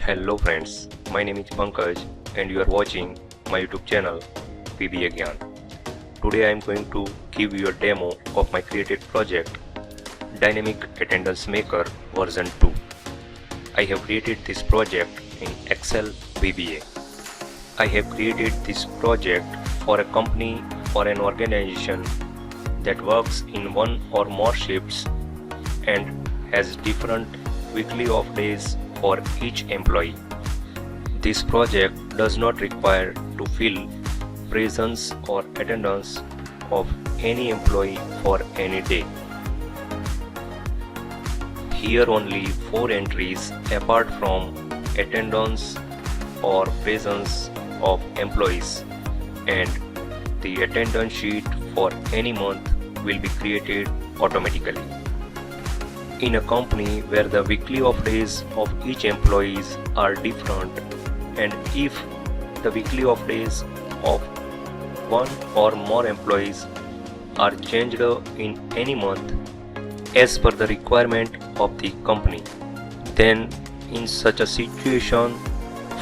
Hello friends, my name is Pankaj and you are watching my YouTube channel VBA Gyan. Today I am going to give you a demo of my created project Dynamic Attendance Maker version 2. I have created this project in Excel VBA. I have created this project for a company or an organization that works in one or more shifts and has different weekly off days for each employee. This project does not require to fill presence or attendance of any employee for any day. Here only 4 entries apart from attendance or presence of employees, and the attendance sheet for any month will be created automatically. In a company where the weekly off days of each employees are different, and if the weekly off days of one or more employees are changed in any month as per the requirement of the company, then in such a situation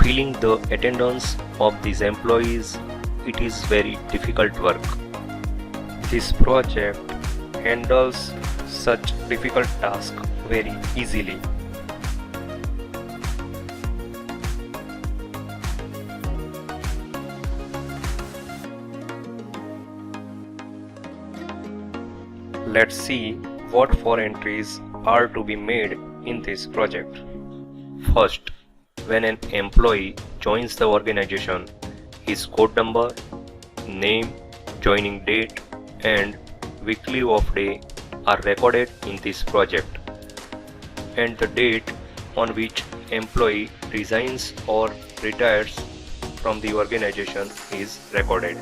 filling the attendance of these employees, it is very difficult work. This project handles such difficult task very easily. Let's see what 4 entries are to be made in this project. First, when an employee joins the organization, his code number, name, joining date and weekly off day are recorded in this project, and the date on which employee resigns or retires from the organization is recorded.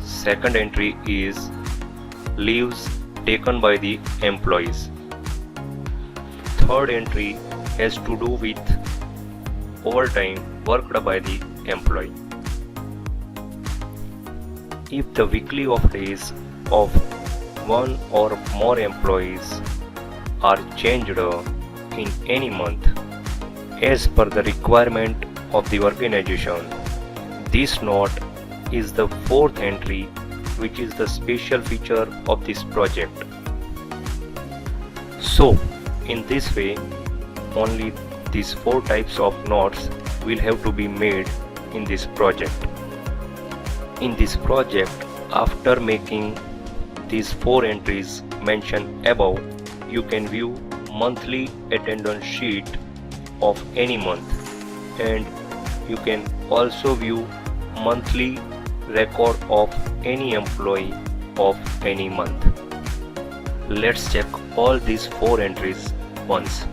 Second entry is leaves taken by the employees. Third entry has to do with overtime worked by the employee. If the weekly off days of one or more employees are changed in any month as per the requirement of the organization, this note is the 4th entry, which is the special feature of this project. So in this way only these 4 types of notes will have to be made in this project. In this project, after making these 4 entries mentioned above, you can view monthly attendance sheet of any month, and you can also view monthly record of any employee of any month. Let's check all these 4 entries once.